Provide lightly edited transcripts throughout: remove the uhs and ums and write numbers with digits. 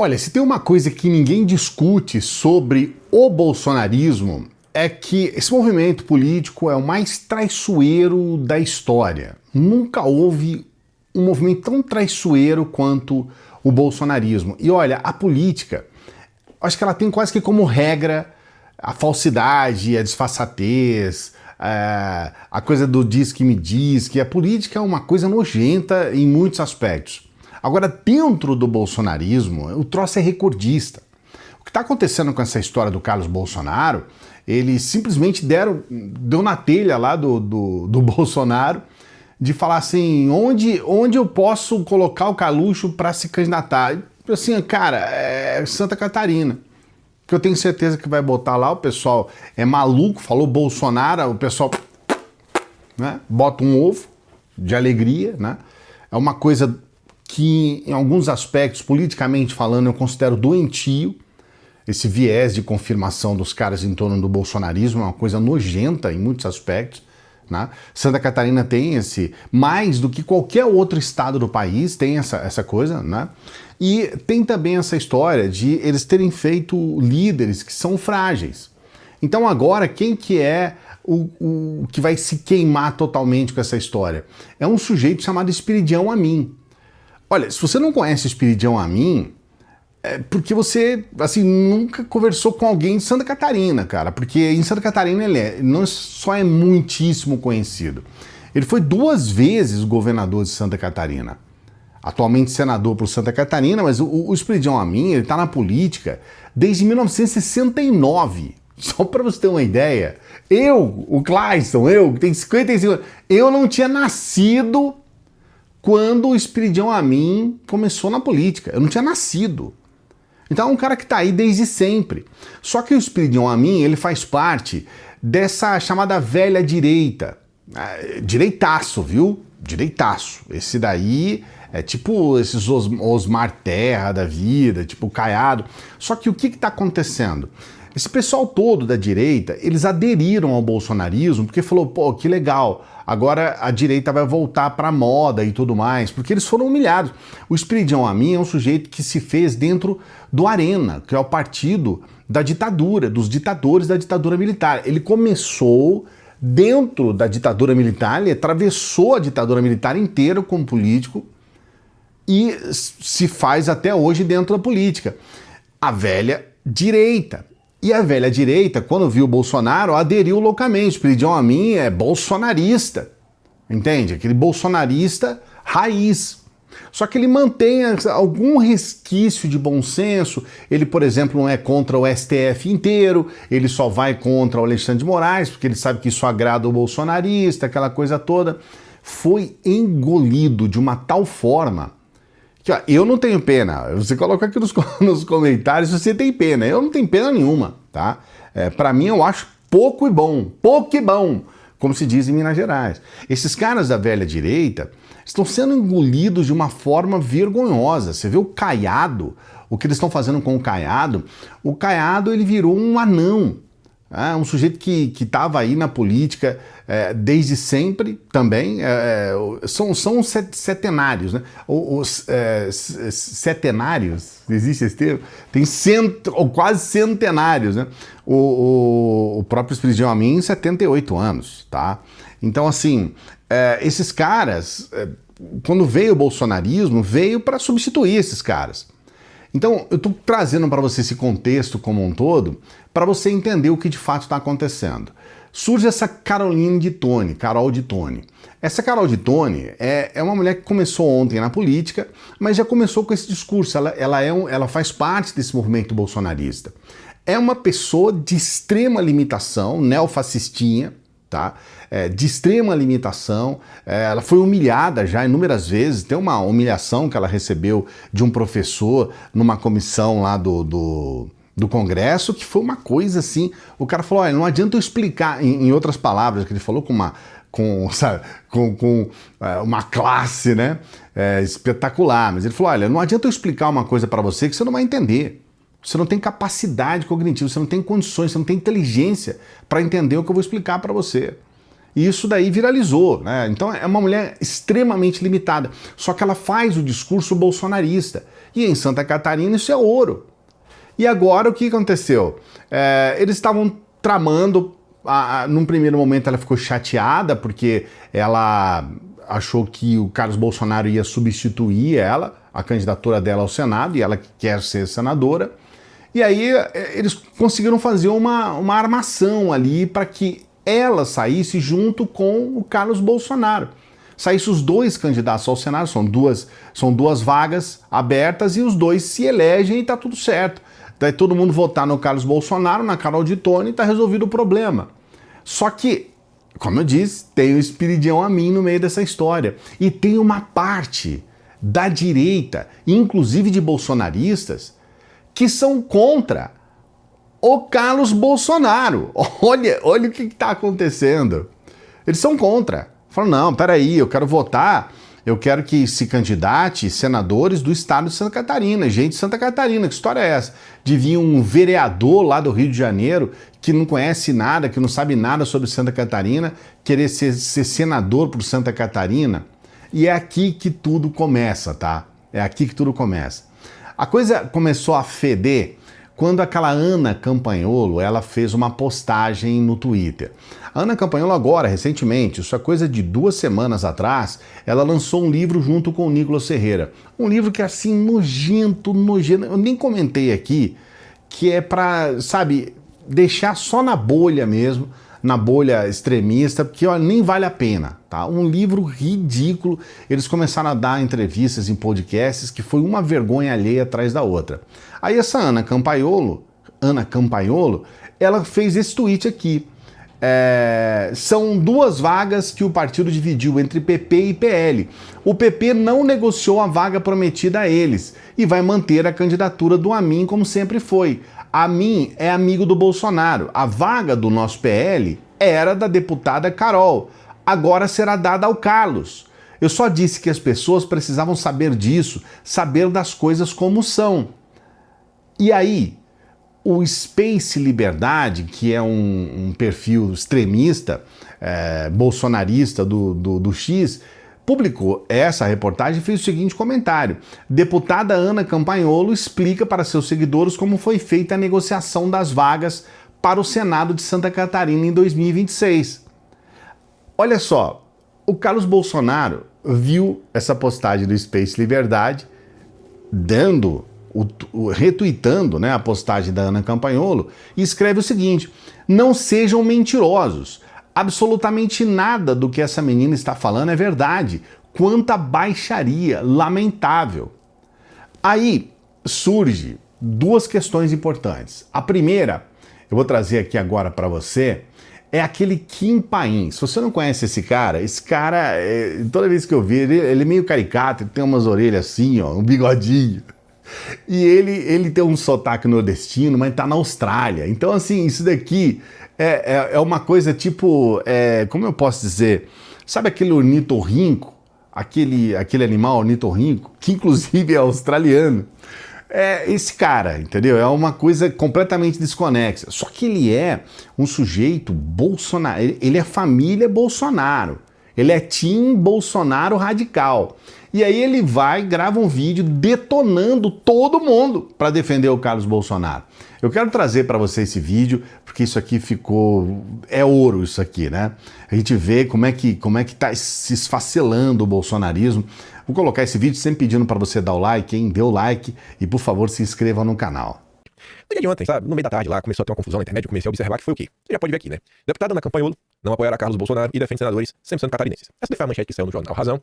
Olha, se tem uma coisa que ninguém discute sobre o bolsonarismo é que esse movimento político é o mais traiçoeiro da história. Nunca houve um movimento tão traiçoeiro quanto o bolsonarismo. E olha, a política, acho que ela tem quase que como regra a falsidade, a disfarçatez, a coisa do diz que me diz, que a política é uma coisa nojenta em muitos aspectos. Agora, dentro do bolsonarismo, o troço é recordista. O que está acontecendo com essa história do Carlos Bolsonaro, eles simplesmente deu na telha lá do Bolsonaro de falar assim, onde eu posso colocar o Carluxo para se candidatar? Assim, cara, é Santa Catarina. Que eu tenho certeza que vai botar lá, o pessoal é maluco, falou Bolsonaro, o pessoal, né, bota um ovo de alegria, né? É uma coisa que em alguns aspectos, politicamente falando, eu considero doentio. Esse viés de confirmação dos caras em torno do bolsonarismo é uma coisa nojenta em muitos aspectos, né? Santa Catarina tem mais do que qualquer outro estado do país, tem essa coisa, né? E tem também essa história de eles terem feito líderes que são frágeis. Então agora, quem que é o que vai se queimar totalmente com essa história? É um sujeito chamado Espiridião Amin. Olha, se você não conhece o Espiridião Amin, é porque você, assim, nunca conversou com alguém de Santa Catarina, cara. Porque em Santa Catarina ele não só é muitíssimo conhecido. Ele foi 2 vezes governador de Santa Catarina. Atualmente senador por Santa Catarina, mas o Espiridião Amin, ele tá na política desde 1969. Só para você ter uma ideia. O Clayson, que tenho 55 anos, eu não tinha nascido quando o Espiridião Amin começou na política. Eu não tinha nascido. Então é um cara que está aí desde sempre. Só que o Espiridião Amin, ele faz parte dessa chamada velha direita. Direitaço, viu? Direitaço. Esse daí é tipo esses Osmar Terra da vida, tipo Caiado. Só que o que está acontecendo? Esse pessoal todo da direita, eles aderiram ao bolsonarismo porque falou, pô, que legal, agora a direita vai voltar pra moda e tudo mais, porque eles foram humilhados. O Espiridião Amin é um sujeito que se fez dentro do Arena, que é o partido da ditadura, dos ditadores da ditadura militar. Ele começou dentro da ditadura militar, ele atravessou a ditadura militar inteira como político e se faz até hoje dentro da política. A velha direita. E a velha direita, quando viu o Bolsonaro, aderiu loucamente. O Espiridião Amin é bolsonarista, entende? Aquele bolsonarista raiz. Só que ele mantém algum resquício de bom senso. Ele, por exemplo, não é contra o STF inteiro, ele só vai contra o Alexandre de Moraes, porque ele sabe que isso agrada o bolsonarista, aquela coisa toda. Foi engolido de uma tal forma que, ó, eu não tenho pena. Você coloca aqui nos comentários se você tem pena. Eu não tenho pena nenhuma, tá? Para mim, eu acho pouco e bom, como se diz em Minas Gerais. Esses caras da velha direita estão sendo engolidos de uma forma vergonhosa. Você vê o Caiado, o que eles estão fazendo com o Caiado ele virou um anão. Um sujeito que estava aí na política desde sempre também, são os setenários, né? Os setenários, existe esse termo? Tem ou quase centenários, né? O próprio Espiridião Amin, 78 anos, tá? Então, assim, esses caras, quando veio o bolsonarismo, veio para substituir esses caras. Então, eu estou trazendo para você esse contexto como um todo, para você entender o que de fato está acontecendo. Surge essa Carol de Tone. Essa Carol de Tone é uma mulher que começou ontem na política, mas já começou com esse discurso. Ela faz parte desse movimento bolsonarista. É uma pessoa de extrema limitação, neofascistinha, tá? De extrema limitação, ela foi humilhada já inúmeras vezes. Tem uma humilhação que ela recebeu de um professor numa comissão lá do Congresso, que foi uma coisa assim, o cara falou, olha, não adianta eu explicar, em outras palavras, que ele falou com uma classe, né, espetacular, mas ele falou, olha, não adianta eu explicar uma coisa para você que você não vai entender. Você não tem capacidade cognitiva, você não tem condições, você não tem inteligência para entender o que eu vou explicar para você. E isso daí viralizou, né? Então é uma mulher extremamente limitada, só que ela faz o discurso bolsonarista. E em Santa Catarina isso é ouro. E agora o que aconteceu? Eles estavam tramando, num primeiro momento ela ficou chateada porque ela achou que o Carlos Bolsonaro ia substituir ela, a candidatura dela ao Senado, e ela quer ser senadora. E aí eles conseguiram fazer uma armação ali para que ela saísse junto com o Carlos Bolsonaro. Saísse os dois candidatos ao Senado, são duas vagas abertas e os dois se elegem e tá tudo certo. Daí todo mundo votar no Carlos Bolsonaro, na Carol de Tone, e tá resolvido o problema. Só que, como eu disse, tem o Espiridião Amin no meio dessa história. E tem uma parte da direita, inclusive de bolsonaristas, que são contra o Carlos Bolsonaro. Olha o que está acontecendo. Eles são contra. Falam, não, peraí, eu quero votar, eu quero que se candidate senadores do estado de Santa Catarina, gente de Santa Catarina, que história é essa? De vir um vereador lá do Rio de Janeiro, que não conhece nada, que não sabe nada sobre Santa Catarina, querer ser senador por Santa Catarina. E é aqui que tudo começa, tá? É aqui que tudo começa. A coisa começou a feder quando aquela Ana Campanholo, ela fez uma postagem no Twitter. A Ana Campanholo agora, recentemente, isso é coisa de 2 semanas atrás, ela lançou um livro junto com o Nicolas Ferreira. Um livro que é assim, nojento, eu nem comentei aqui, que é pra, sabe, deixar só na bolha mesmo, na bolha extremista, porque ó, nem vale a pena, tá? Um livro ridículo. Eles começaram a dar entrevistas em podcasts que foi uma vergonha alheia atrás da outra. Aí essa Ana Campanholo, ela fez esse tweet aqui. São 2 vagas que o partido dividiu entre PP e PL. O PP não negociou a vaga prometida a eles e vai manter a candidatura do Amin como sempre foi. Amin é amigo do Bolsonaro. A vaga do nosso PL era da deputada Carol. Agora será dada ao Carlos. Eu só disse que as pessoas precisavam saber disso, saber das coisas como são. E aí, o Space Liberdade, que é um perfil extremista, bolsonarista do X, publicou essa reportagem e fez o seguinte comentário. Deputada Ana Campanholo explica para seus seguidores como foi feita a negociação das vagas para o Senado de Santa Catarina em 2026. Olha só, o Carlos Bolsonaro viu essa postagem do Space Liberdade, retuitando, né, a postagem da Ana Campanholo, e escreve o seguinte: não sejam mentirosos. Absolutamente nada do que essa menina está falando é verdade. Quanta baixaria, lamentável. Aí surge 2 questões importantes. A primeira, eu vou trazer aqui agora para você, é aquele Kim Paim. Se você não conhece esse cara, toda vez que eu vi, ele é meio caricato, ele tem umas orelhas assim, ó, um bigodinho. E ele tem um sotaque nordestino, mas tá na Austrália. Então, assim, isso daqui é uma coisa tipo, como eu posso dizer? Sabe aquele ornitorrinco? Aquele animal ornitorrinco, que inclusive é australiano. Esse cara, entendeu? É uma coisa completamente desconexa. Só que ele é um sujeito Bolsonaro, ele é família Bolsonaro. Ele é Team Bolsonaro radical. E aí ele vai, grava um vídeo detonando todo mundo para defender o Carlos Bolsonaro. Eu quero trazer para você esse vídeo, porque isso aqui ficou... é ouro isso aqui, né? A gente vê como é que tá se esfacelando o bolsonarismo. Vou colocar esse vídeo sempre pedindo para você dar o like, hein? Dê o like e, por favor, se inscreva no canal. No dia de ontem, sabe? No meio da tarde lá, começou a ter uma confusão na internet, eu comecei a observar que foi o quê? Você já pode ver aqui, né? Deputada Ana Campanholo não apoiará Carlos Bolsonaro e defende senadores sempre sendo catarinenses. Essa foi a manchete que saiu no jornal Razão.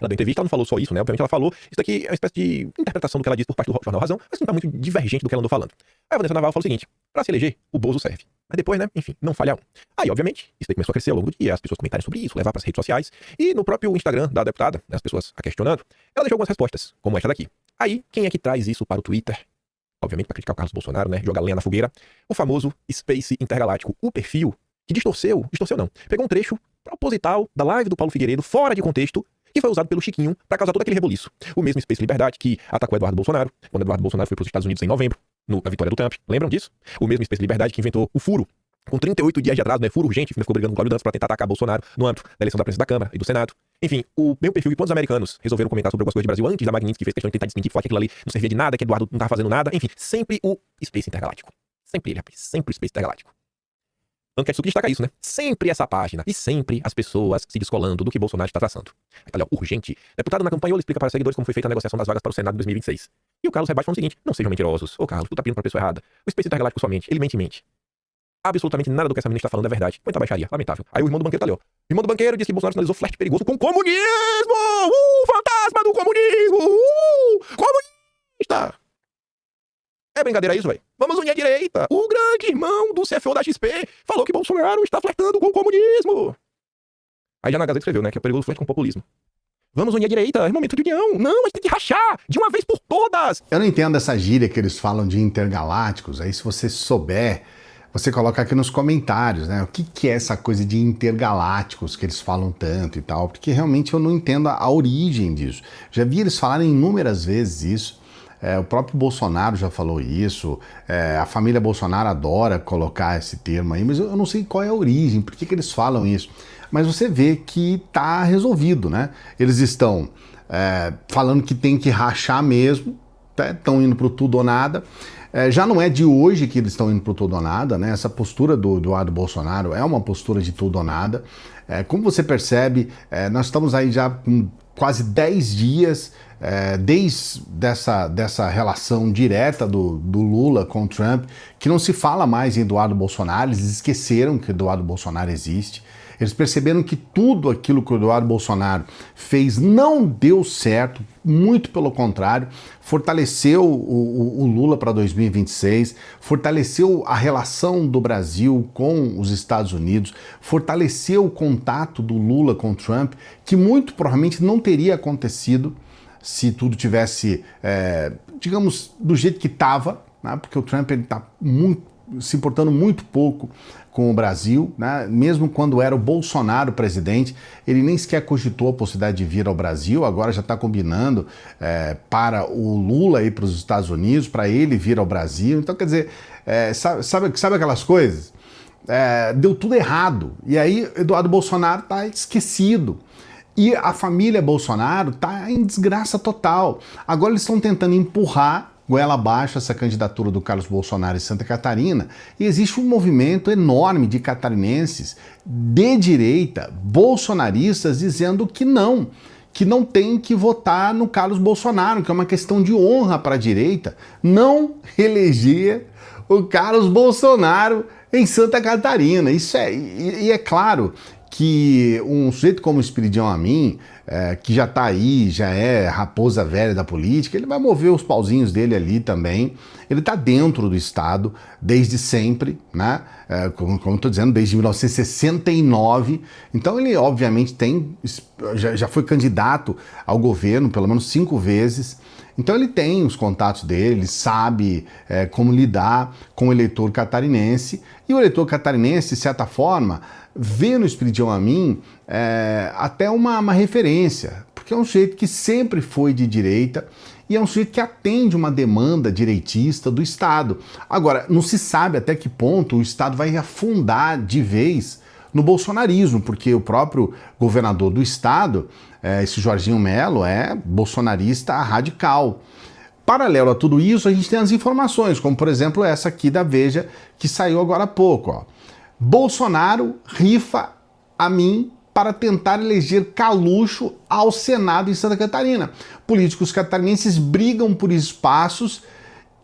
Ela deu entrevista, ela não falou só isso, né? Obviamente ela falou, isso daqui é uma espécie de interpretação do que ela disse por parte do jornal Razão, mas não tá muito divergente do que ela andou falando. Aí a Vanessa Navarro falou o seguinte: pra se eleger, o Bozo serve. Mas depois, né, enfim, não falha um. Aí, obviamente, isso daí começou a crescer ao longo do dia, as pessoas comentarem sobre isso, levar para as redes sociais, e no próprio Instagram da deputada, né, as pessoas a questionando, ela deixou algumas respostas, como esta daqui. Aí, quem é que traz isso para o Twitter? Obviamente, para criticar o Carlos Bolsonaro, né, jogar lenha na fogueira, o famoso Space Intergaláctico, o perfil que distorceu não, pegou um trecho proposital da live do Paulo Figueiredo, fora de contexto, que foi usado pelo Chiquinho para causar todo aquele reboliço. O mesmo Space Liberdade que atacou Eduardo Bolsonaro, quando Eduardo Bolsonaro foi para os Estados Unidos em novembro, na vitória do Trump. Lembram disso? O mesmo Space Liberdade que inventou o furo, com 38 dias de atraso, né? Furo urgente, ficou brigando com o Cláudio Dantas para tentar atacar Bolsonaro no âmbito da eleição da presidência da Câmara e do Senado. Enfim, o meu perfil e quantos americanos resolveram comentar sobre algumas coisas do Brasil antes da Magnitsky, que fez questão de tentar desmentir, falar que aquilo ali não servia de nada, que Eduardo não tava fazendo nada. Enfim, sempre o Space Intergaláctico. Sempre ele, rapaz. Sempre o Space Intergaláctico. Tanto que a Atsuki destaca isso, né? Sempre essa página. E sempre as pessoas se descolando do que Bolsonaro está traçando. Ali, ó, urgente. Deputado na campanha, ele explica para os seguidores como foi feita a negociação das vagas para o Senado de 2026. E o Carlos rebate falando o seguinte: não sejam mentirosos. Ô, Carlos, tu tá pedindo pra pessoa errada. O Space Intergaláctico somente, ele mente. Absolutamente nada do que essa menina está falando é verdade. Muita baixaria, lamentável. Aí o irmão do banqueiro tá ali, ó. O irmão do banqueiro diz que Bolsonaro sinalizou flerte perigoso com comunismo! Fantasma do comunismo! Comunista! É brincadeira isso, velho? Vamos unir a direita! O grande irmão do CFO da XP falou que Bolsonaro está flertando com o comunismo! Aí já na Gazeta escreveu, né, que é perigoso flerte com o populismo. Vamos unir a direita, é momento de união. Não, a gente tem que rachar de uma vez por todas. Eu não entendo essa gíria que eles falam de intergalácticos. Aí se você souber, você coloca aqui nos comentários, né? O que é essa coisa de intergalácticos que eles falam tanto e tal? Porque realmente eu não entendo a origem disso. Já vi eles falarem inúmeras vezes isso. O próprio Bolsonaro já falou isso, a família Bolsonaro adora colocar esse termo aí, mas eu não sei qual é a origem, por que eles falam isso. Mas você vê que tá resolvido, né? Eles estão falando que tem que rachar mesmo, estão indo pro tudo ou nada. Já não é de hoje que eles estão indo pro tudo ou nada, né? Essa postura do Eduardo Bolsonaro é uma postura de tudo ou nada. Como você percebe, nós estamos aí já com quase 10 dias desde dessa relação direta do Lula com o Trump, que não se fala mais em Eduardo Bolsonaro, eles esqueceram que Eduardo Bolsonaro existe. Eles perceberam que tudo aquilo que o Eduardo Bolsonaro fez não deu certo, muito pelo contrário, fortaleceu o Lula para 2026, fortaleceu a relação do Brasil com os Estados Unidos, fortaleceu o contato do Lula com o Trump, que muito provavelmente não teria acontecido se tudo tivesse, digamos, do jeito que estava, né? Porque o Trump está se importando muito pouco com o Brasil, né? Mesmo quando era o Bolsonaro presidente, ele nem sequer cogitou a possibilidade de vir ao Brasil, agora já está combinando para o Lula ir para os Estados Unidos, para ele vir ao Brasil. Então, quer dizer, sabe aquelas coisas? Deu tudo errado, e aí Eduardo Bolsonaro está esquecido. E a família Bolsonaro está em desgraça total. Agora eles estão tentando empurrar goela abaixo essa candidatura do Carlos Bolsonaro em Santa Catarina, e existe um movimento enorme de catarinenses de direita, bolsonaristas, dizendo que não tem que votar no Carlos Bolsonaro, que é uma questão de honra para a direita não eleger o Carlos Bolsonaro em Santa Catarina. E é claro que um sujeito como o Espiridião Amin, que já está aí, já é raposa velha da política, ele vai mover os pauzinhos dele ali também. Ele está dentro do Estado desde sempre, né? Como estou dizendo, desde 1969. Então ele, obviamente, já foi candidato ao governo pelo menos 5 vezes. Então ele tem os contatos dele, ele sabe como lidar com o eleitor catarinense. E o eleitor catarinense, de certa forma, vê no Espiridião Amin até uma referência, porque é um sujeito que sempre foi de direita e é um sujeito que atende uma demanda direitista do Estado. Agora, não se sabe até que ponto o Estado vai afundar de vez no bolsonarismo, porque o próprio governador do Estado, esse Jorginho Melo, é bolsonarista radical. Paralelo a tudo isso, a gente tem as informações, como por exemplo essa aqui da Veja, que saiu agora há pouco, ó. Bolsonaro rifa Amin para tentar eleger Calucho ao Senado em Santa Catarina. Políticos catarinenses brigam por espaços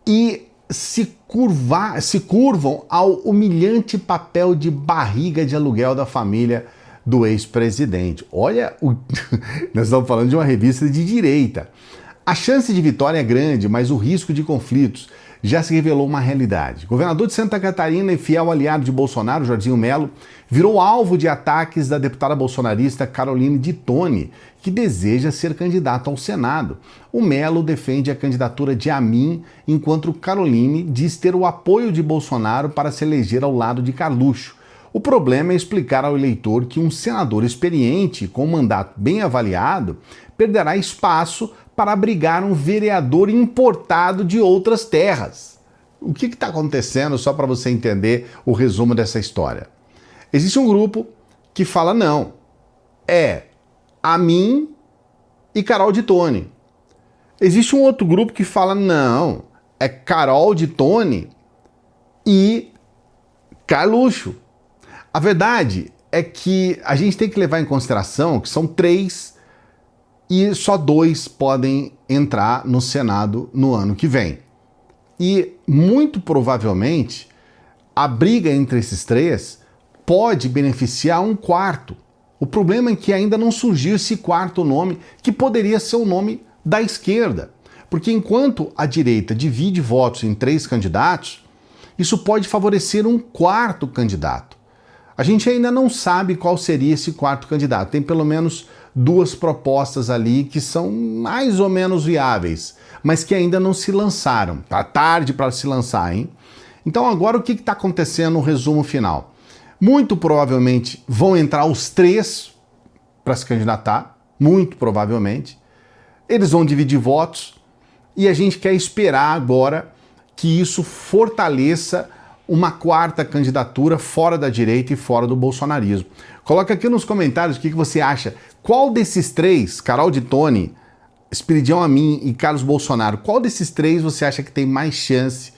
e se curvam ao humilhante papel de barriga de aluguel da família do ex-presidente. Olha, nós estamos falando de uma revista de direita. A chance de vitória é grande, mas o risco de conflitos já se revelou uma realidade. O governador de Santa Catarina e fiel aliado de Bolsonaro, Jorginho Melo, virou alvo de ataques da deputada bolsonarista Caroline de Tone, que deseja ser candidata ao Senado. O Melo defende a candidatura de Amin, enquanto Caroline diz ter o apoio de Bolsonaro para se eleger ao lado de Carluxo. O problema é explicar ao eleitor que um senador experiente, com um mandato bem avaliado, perderá espaço para abrigar um vereador importado de outras terras. O que está acontecendo, só para você entender o resumo dessa história? Existe um grupo que fala não, a mim e Carol de Tone. Existe um outro grupo que fala, não, é Carol de Tone e Carluxo. A verdade é que a gente tem que levar em consideração que são 3 e só 2 podem entrar no Senado no ano que vem. E muito provavelmente a briga entre esses 3 pode beneficiar um quarto. O problema é que ainda não surgiu esse quarto nome, que poderia ser o nome da esquerda. Porque enquanto a direita divide votos em 3 candidatos, isso pode favorecer um quarto candidato. A gente ainda não sabe qual seria esse quarto candidato. Tem pelo menos 2 propostas ali que são mais ou menos viáveis, mas que ainda não se lançaram. Tá tarde para se lançar, hein? Então agora o que está acontecendo no resumo final? Muito provavelmente vão entrar os 3 para se candidatar, muito provavelmente. Eles vão dividir votos e a gente quer esperar agora que isso fortaleça uma quarta candidatura fora da direita e fora do bolsonarismo. Coloca aqui nos comentários o que você acha. Qual desses 3, Carol de Tone, Esperidião Amin e Carlos Bolsonaro, qual desses 3 você acha que tem mais chance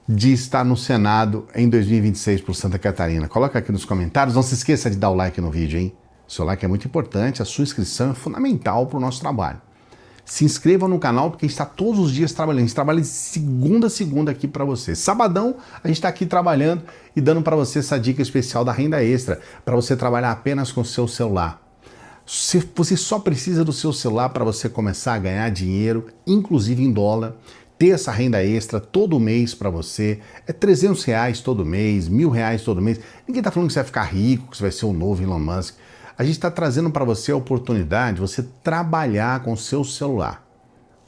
de estar no Senado em 2026 por Santa Catarina? Coloca aqui nos comentários. Não se esqueça de dar o like no vídeo, hein? O seu like é muito importante, a sua inscrição é fundamental para o nosso trabalho. Se inscreva no canal porque a gente está todos os dias trabalhando. A gente trabalha de segunda a segunda aqui para você. Sabadão a gente está aqui trabalhando e dando para você essa dica especial da renda extra, para você trabalhar apenas com o seu celular. Você só precisa do seu celular para você começar a ganhar dinheiro, inclusive em dólar, ter essa renda extra todo mês para você. É R$300 todo mês, R$1.000 todo mês. Ninguém está falando que você vai ficar rico, que você vai ser o novo Elon Musk. A gente está trazendo para você a oportunidade de você trabalhar com o seu celular.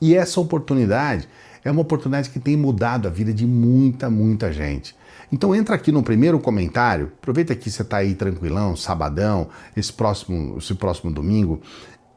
E essa oportunidade é uma oportunidade que tem mudado a vida de muita gente. Então entra aqui no primeiro comentário, aproveita que você está aí tranquilão, sabadão, esse próximo domingo,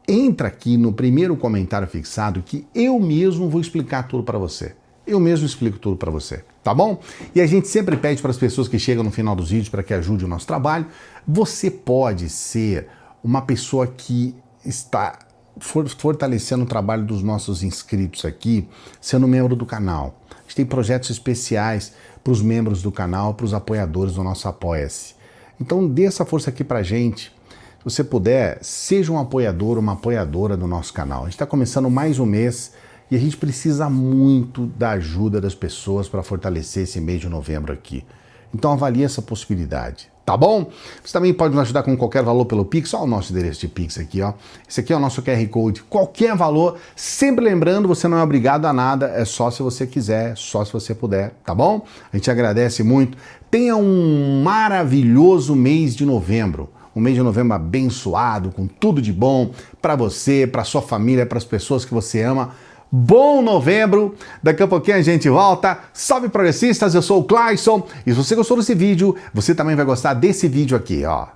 entra aqui no primeiro comentário fixado que eu mesmo vou explicar tudo para você. Eu mesmo explico tudo para você, tá bom? E a gente sempre pede para as pessoas que chegam no final dos vídeos para que ajude o nosso trabalho. Você pode ser uma pessoa que está fortalecendo o trabalho dos nossos inscritos aqui, sendo membro do canal. A gente tem projetos especiais para os membros do canal, para os apoiadores do nosso Apoia-se. Então dê essa força aqui para a gente. Se você puder, seja um apoiador, uma apoiadora do nosso canal. A gente está começando mais um mês e a gente precisa muito da ajuda das pessoas para fortalecer esse mês de novembro aqui. Então avalie essa possibilidade, tá bom? Você também pode nos ajudar com qualquer valor pelo Pix. Olha o nosso endereço de Pix aqui, ó. Esse aqui é o nosso QR Code. Qualquer valor, sempre lembrando, você não é obrigado a nada, é só se você quiser, só se você puder, tá bom? A gente agradece muito. Tenha um maravilhoso mês de novembro. Um mês de novembro abençoado, com tudo de bom para você, para sua família, para as pessoas que você ama. Bom novembro, daqui a pouquinho a gente volta. Salve progressistas, eu sou o Clayson e se você gostou desse vídeo, você também vai gostar desse vídeo aqui, ó.